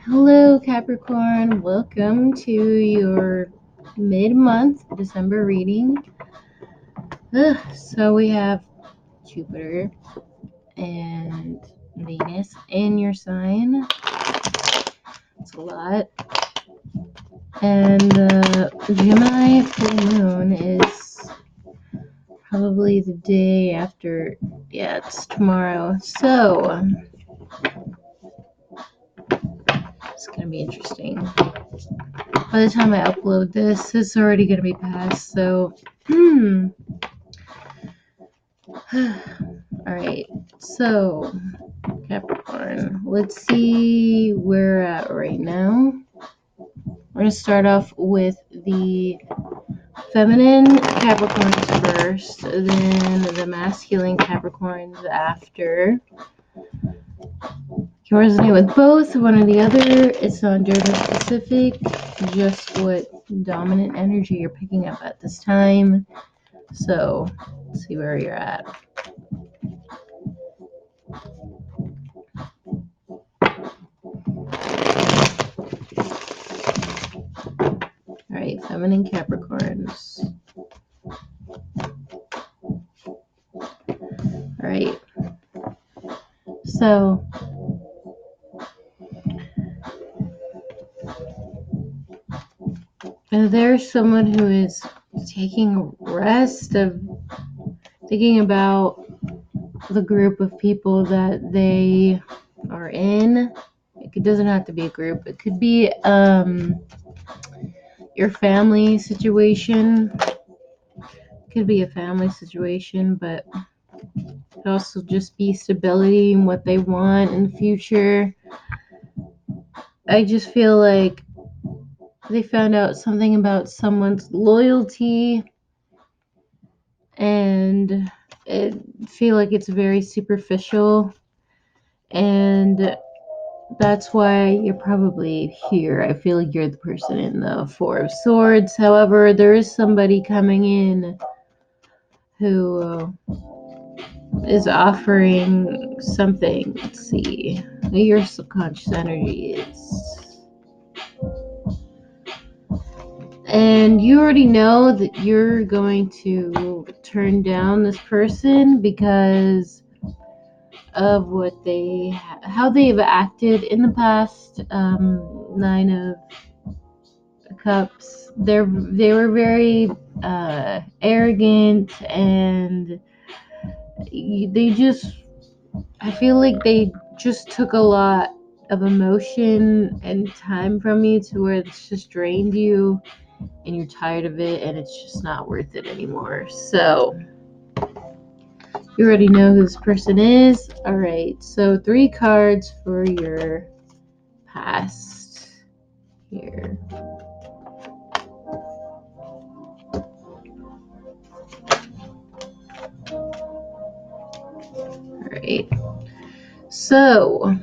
Hello, Capricorn. Welcome to your mid-month December reading. So we have Jupiter and Venus in your sign. It's a lot. And the Gemini full moon is probably the day after. Yeah, it's tomorrow. So it's going to be interesting. By the time I upload this, it's already going to be past. So, Alright, so Capricorn, let's see where we're at right now. We're going to start off with the feminine Capricorns first, then the masculine Capricorns after. You can resonate with both, one or the other. It's not gender specific, just what dominant energy you're picking up at this time. So, let's see where you're at. Alright, feminine Capricorns. Alright. So, there's someone who is taking a rest of thinking about the group of people that they are in. It doesn't have to be a group. It could be your family situation. It could be a family situation, but it could also just be stability and what they want in the future. I just feel like they found out something about someone's loyalty, and I feel like it's very superficial, and that's why you're probably here. I feel like you're the person in the Four of Swords. However, there is somebody coming in who is offering something. Let's see. Your subconscious energy is. And you already know that you're going to turn down this person because of how they've acted in the past. Nine of Cups. They were very arrogant, and I feel like they just took a lot of emotion and time from you to where it's just drained you, and you're tired of it, and it's just not worth it anymore. So you already know who this person is. Alright, so 3 cards for your past here. Alright, so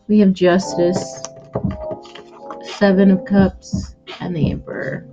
we have Justice, 7 of Cups, and the Emperor.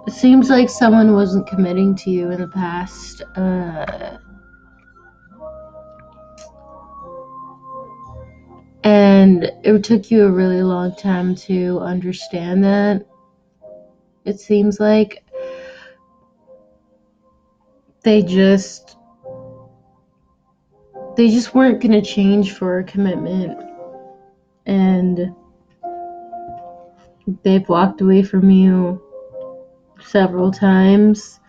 It seems like someone wasn't committing to you in the past. And it took you a really long time to understand that. It seems like they just weren't going to change for a commitment, and they've walked away from you several times,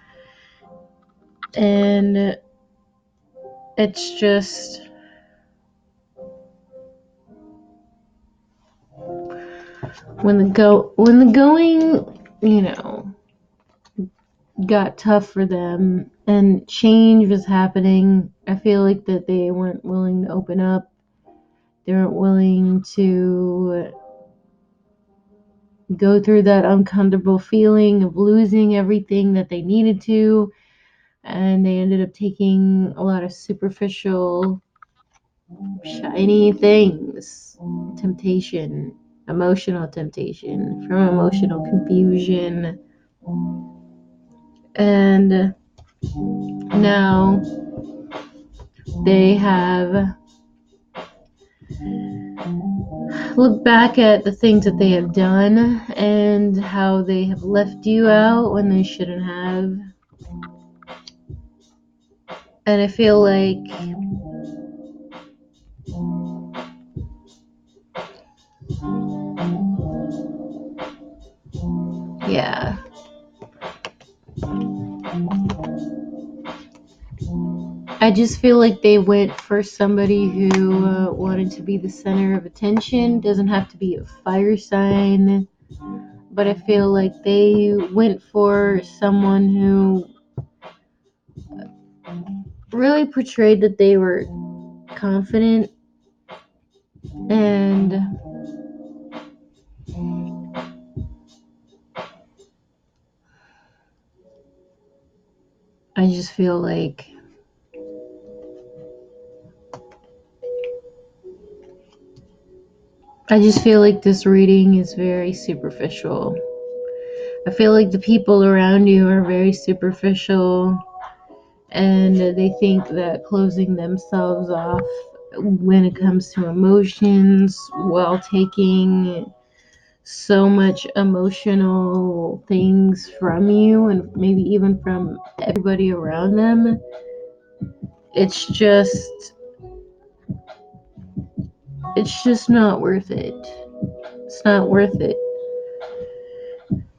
and it's just when the going, got tough for them and change was happening, I feel like that they weren't willing to open up. They weren't willing to go through that uncomfortable feeling of losing everything that they needed to, and they ended up taking a lot of superficial shiny things, temptation, emotional temptation from emotional confusion. And now they have looked back at the things that they have done and how they have left you out when they shouldn't have. And I feel like yeah, I just feel like they went for somebody who wanted to be the center of attention. Doesn't have to be a fire sign, but I feel like they went for someone who really portrayed that they were confident, and I just feel like this reading is very superficial. I feel like the people around you are very superficial, and they think that closing themselves off when it comes to emotions while taking so much emotional things from you and maybe even from everybody around them, it's just not worth it. It's not worth it.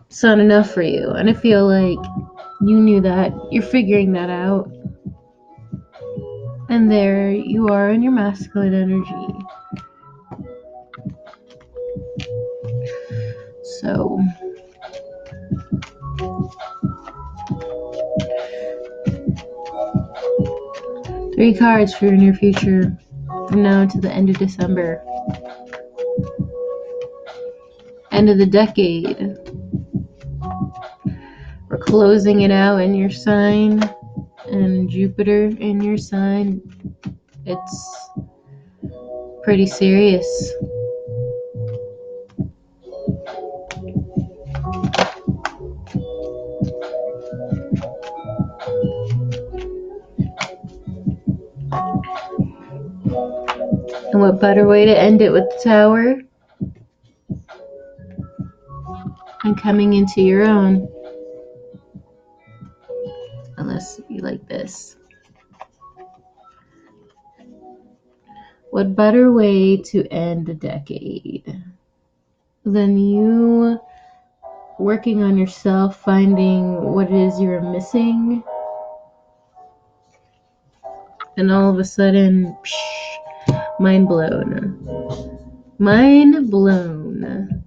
It's not enough for you. And I feel like you knew that. You're figuring that out. And there you are in your masculine energy. So, 3 cards for your near future from now to the end of December. End of the decade. We're closing it out in your sign, and Jupiter in your sign. It's pretty serious. And what better way to end it with the Tower and coming into your own, unless you like this. What better way to end a decade than you working on yourself, finding what it is you're missing, and all of a sudden, mind blown. Mind blown.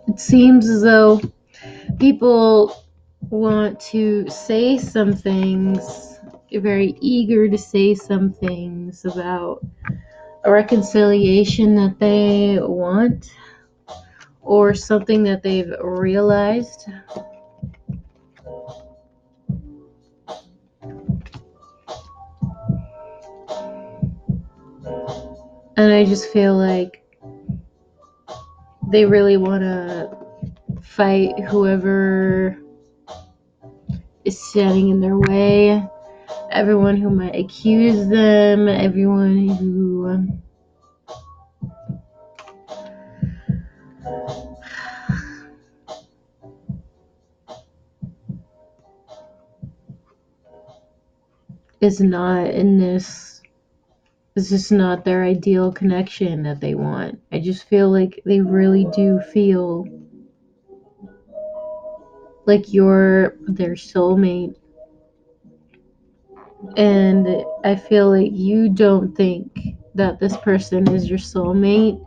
It seems as though people want to say some things, very eager to say some things about a reconciliation that they want or something that they've realized. And I just feel like they really want to fight whoever is standing in their way, everyone who might accuse them, everyone who is not in this. It's just not their ideal connection that they want. I just feel like they really do feel like you're their soulmate. And I feel like you don't think that this person is your soulmate.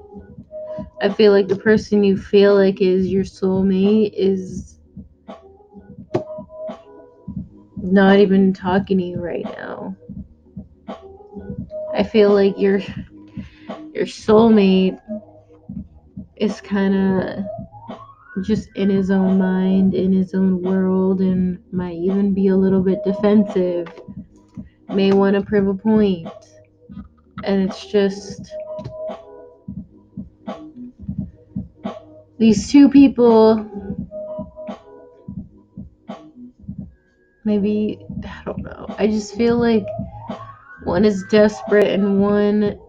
I feel like the person you feel like is your soulmate is not even talking to you right now. I feel like your soulmate is kind of just in his own mind, in his own world, and might even be a little bit defensive, may want to prove a point. And it's just these two people, maybe, I don't know. I just feel like one is desperate and one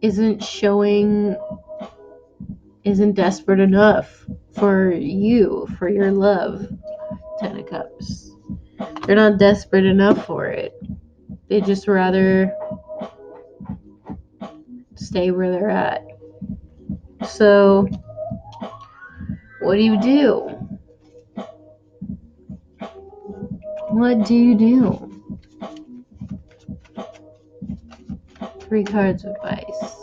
isn't showing, isn't desperate enough for you, for your love. 10 of Cups. They're not desperate enough for it. They just rather stay where they're at. So, what do you do? What do you do? 3 cards of advice.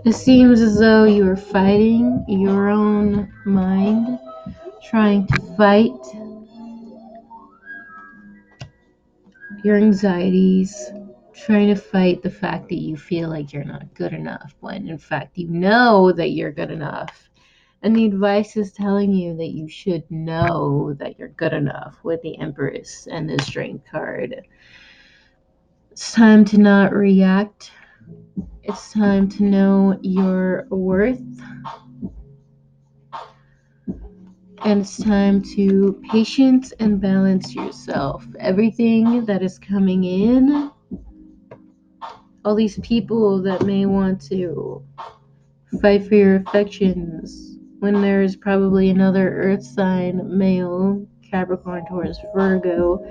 It seems as though you are fighting your own mind, trying to fight your anxieties, trying to fight the fact that you feel like you're not good enough, when in fact you know that you're good enough. And the advice is telling you that you should know that you're good enough with the Empress and the Strength card. It's time to not react. It's time to know your worth. And it's time to patience and balance yourself. Everything that is coming in, all these people that may want to fight for your affections, when there's probably another earth sign, male, Capricorn, Taurus, Virgo,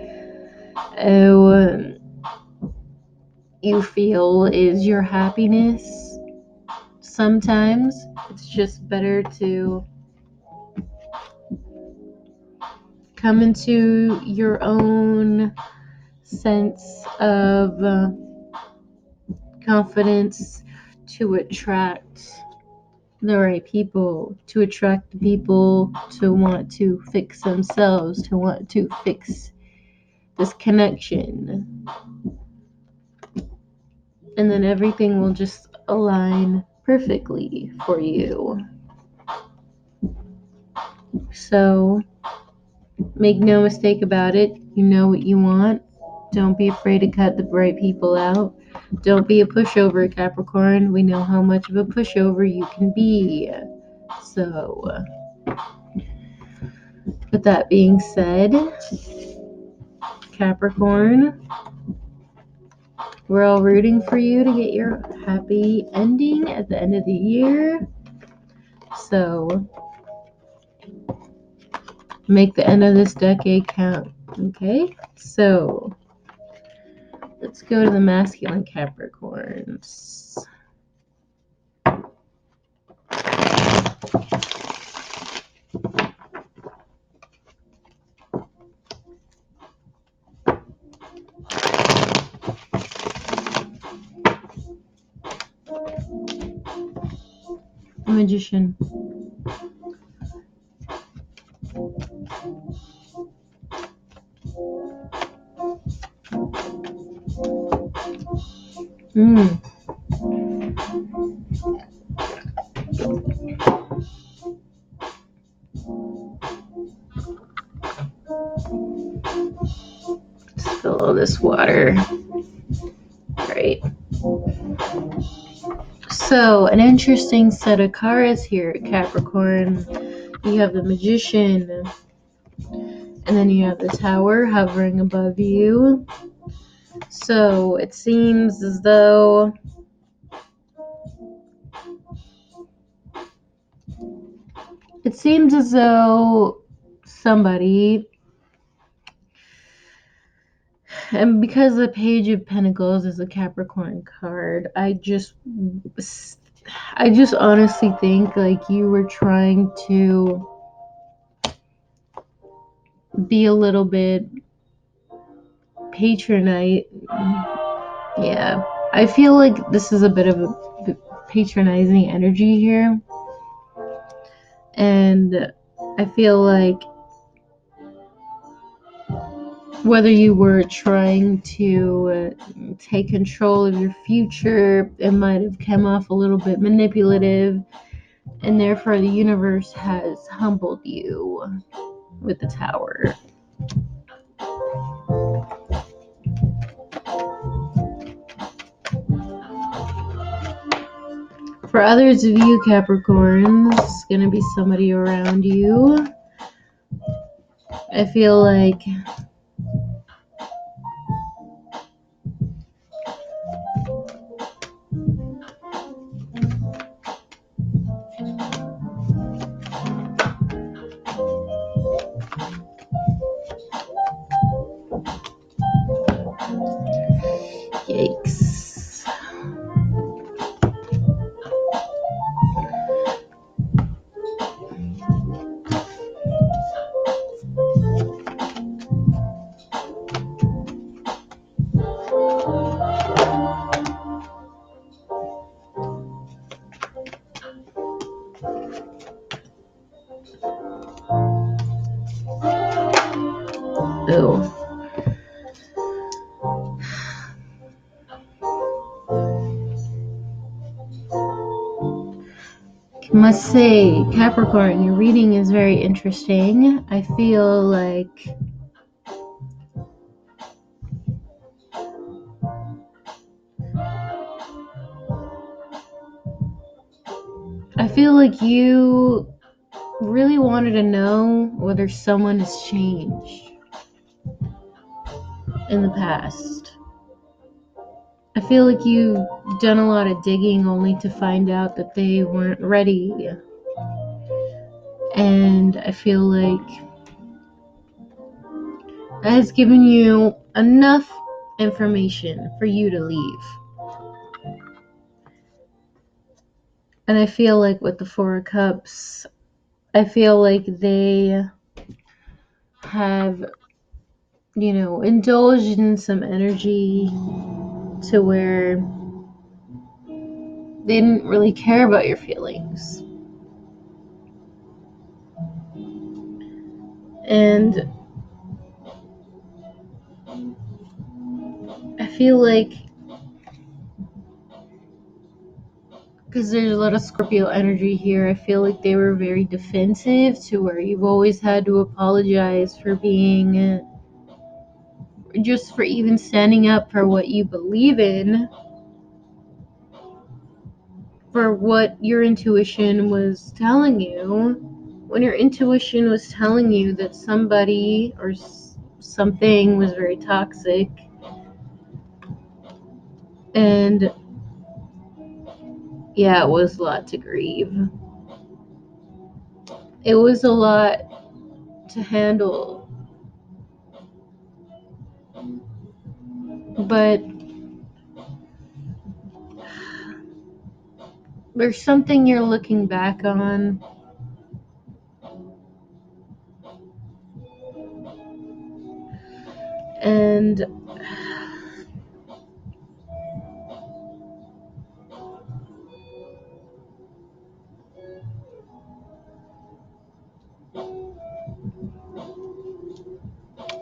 you feel is your happiness. Sometimes it's just better to come into your own sense of confidence to attract the right people, to attract the people to want to fix themselves, to want to fix this connection. And then everything will just align perfectly for you. So make no mistake about it. You know what you want. Don't be afraid to cut the right people out. Don't be a pushover, Capricorn. We know how much of a pushover you can be. So, with that being said, Capricorn, we're all rooting for you to get your happy ending at the end of the year. So, make the end of this decade count. Okay? So, let's go to the masculine Capricorns. Magician. Spill all this water. Right. So, an interesting set of cards here, Capricorn. You have the Magician, and then you have the Tower hovering above you. So, it seems as though somebody, and because the Page of Pentacles is a Capricorn card, I just honestly think like you were trying to be a little bit patronite. Yeah. I feel like this is a bit of a patronizing energy here. And I feel like whether you were trying to take control of your future, it might have come off a little bit manipulative, and therefore the universe has humbled you with the Tower. For others of you Capricorns, it's going to be somebody around you. I feel like yikes. Oh. Must say, Capricorn, your reading is very interesting. I feel like you really wanted to know whether someone has changed in the past. I feel like you've done a lot of digging only to find out that they weren't ready. And I feel like that has given you enough information for you to leave. And I feel like with the Four of Cups, I feel like they have, indulged in some energy to where they didn't really care about your feelings. And I feel like, because there's a lot of Scorpio energy here, I feel like they were very defensive to where you've always had to apologize for being, just for even standing up for what you believe in, for what your intuition was telling you. When your intuition was telling you that somebody or something was very toxic, and yeah, it was a lot to grieve. It was a lot to handle. But there's something you're looking back on, and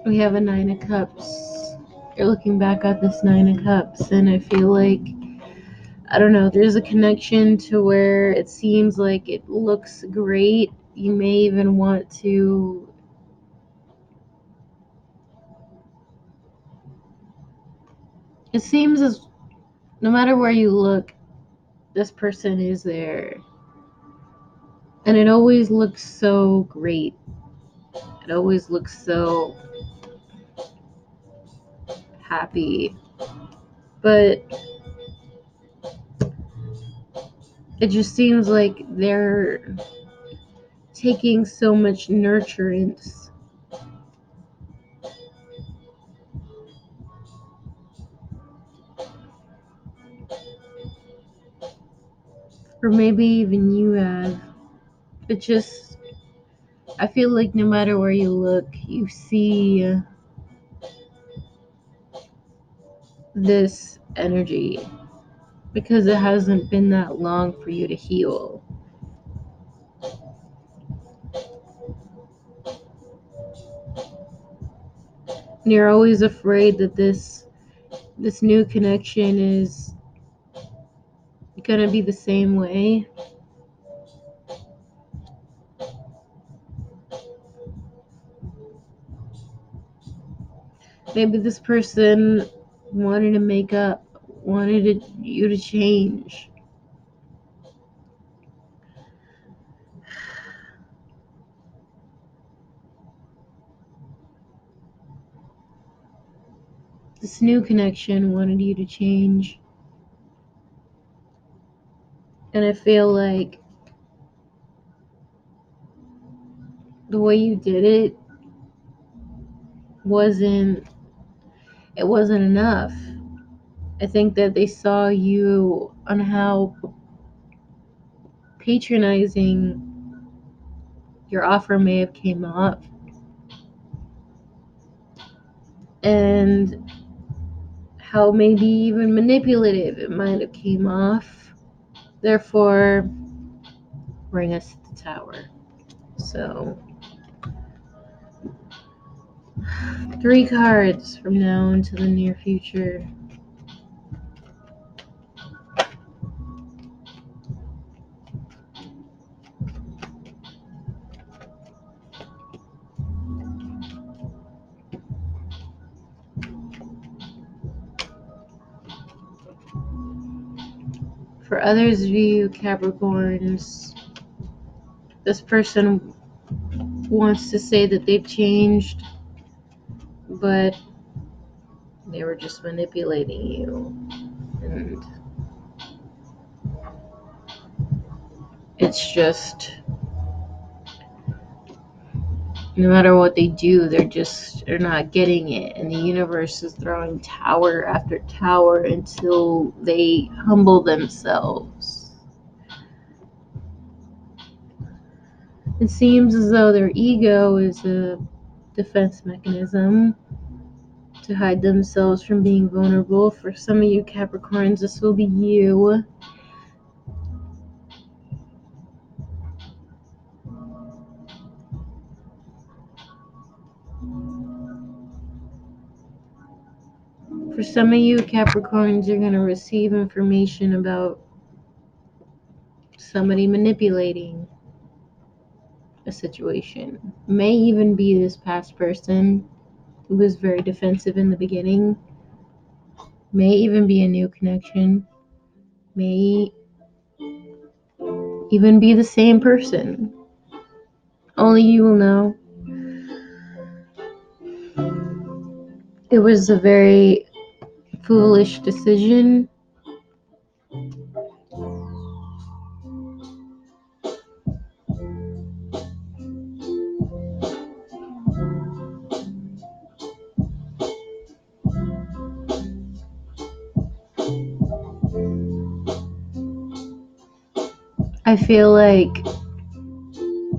we have a Nine of Cups. You're looking back at this Nine of Cups, and I feel like, I don't know, there's a connection to where it seems like it looks great. You may even want to, it seems as no matter where you look, this person is there. And it always looks so great. It always looks so happy. But it just seems like they're taking so much nurturance Or maybe even you have. It just, I feel like no matter where you look, you see this energy because it hasn't been that long for you to heal. And you're always afraid that this new connection is gonna be the same way. Maybe this person wanted to make up, you to change. This new connection wanted you to change. And I feel like the way you did it wasn't enough. I think that they saw you on how patronizing your offer may have came off, and how maybe even manipulative it might have came off. Therefore, bring us to the tower. So 3 cards from now into the near future. For others of you Capricorns, this person wants to say that they've changed, but they were just manipulating you. And it's just, no matter what they do, they're not getting it. And the universe is throwing tower after tower until they humble themselves. It seems as though their ego is a defense mechanism to hide themselves from being vulnerable. For some of you Capricorns, this will be you. For some of you Capricorns, you're going to receive information about somebody manipulating a situation. May even be this past person who was very defensive in the beginning. May even be a new connection. May even be the same person. Only you will know. It was a very foolish decision. I feel like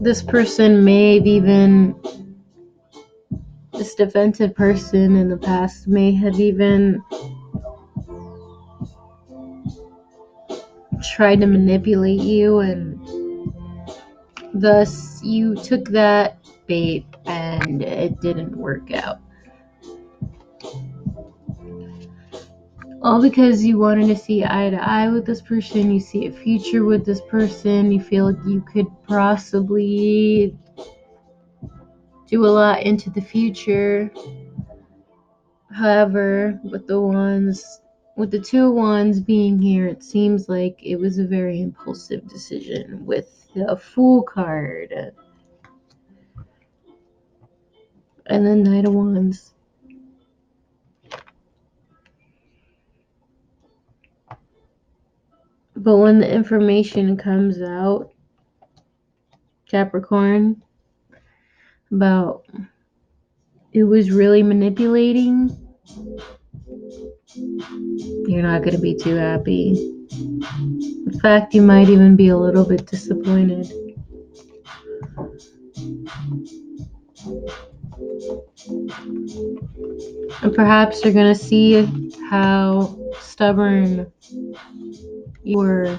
this person may have even, this defensive person in the past may have even tried to manipulate you, and thus you took that bait and it didn't work out. All because you wanted to see eye to eye with this person, you see a future with this person, you feel like you could possibly do a lot into the future. However, with the 2 wands being here, it seems like it was a very impulsive decision with the Fool card and the Knight of Wands. But when the information comes out, Capricorn, about it was really manipulating, you're not going to be too happy. In fact, you might even be a little bit disappointed. And perhaps you're going to see how stubborn you were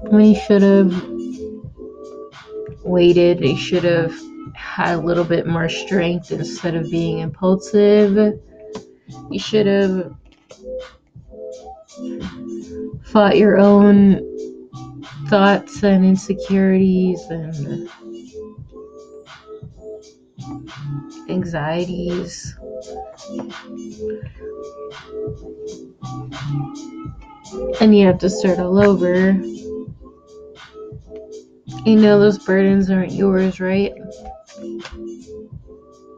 when you should have waited. You should have had a little bit more strength instead of being impulsive. You should have fought your own thoughts and insecurities and anxieties. And you have to start all over. You know those burdens aren't yours, right?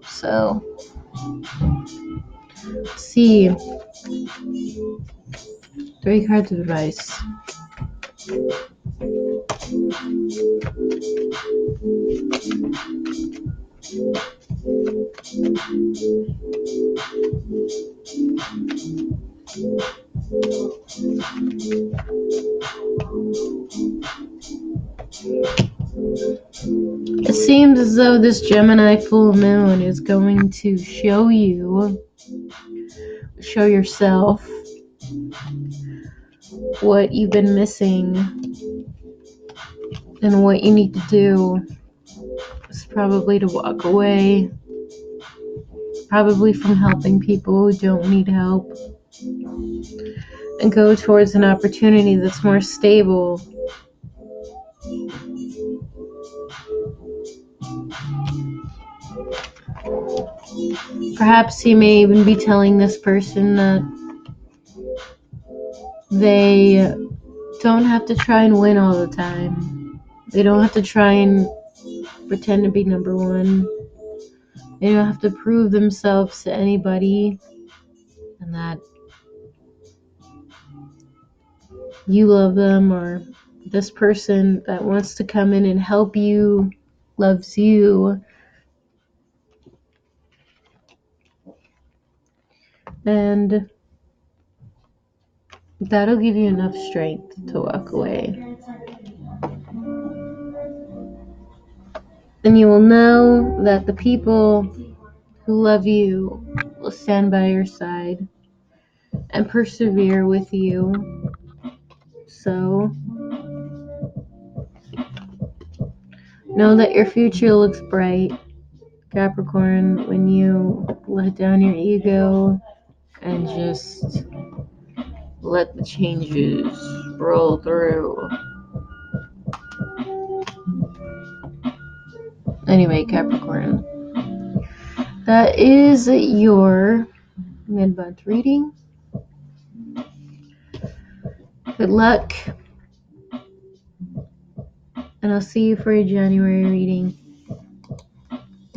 So, see, 3 cards of advice. It seems as though this Gemini full moon is going to show yourself what you've been missing, and what you need to do is probably to walk away, probably from helping people who don't need help, and go towards an opportunity that's more stable. Perhaps you may even be telling this person that they don't have to try and win all the time. They don't have to try and pretend to be number one. They don't have to prove themselves to anybody, and that you love them, or this person that wants to come in and help you loves you. And that'll give you enough strength to walk away. And you will know that the people who love you will stand by your side and persevere with you. So know that your future looks bright, Capricorn, when you let down your ego and just let the changes roll through. Anyway, Capricorn, that is your mid-month reading. Good luck, and I'll see you for your January reading.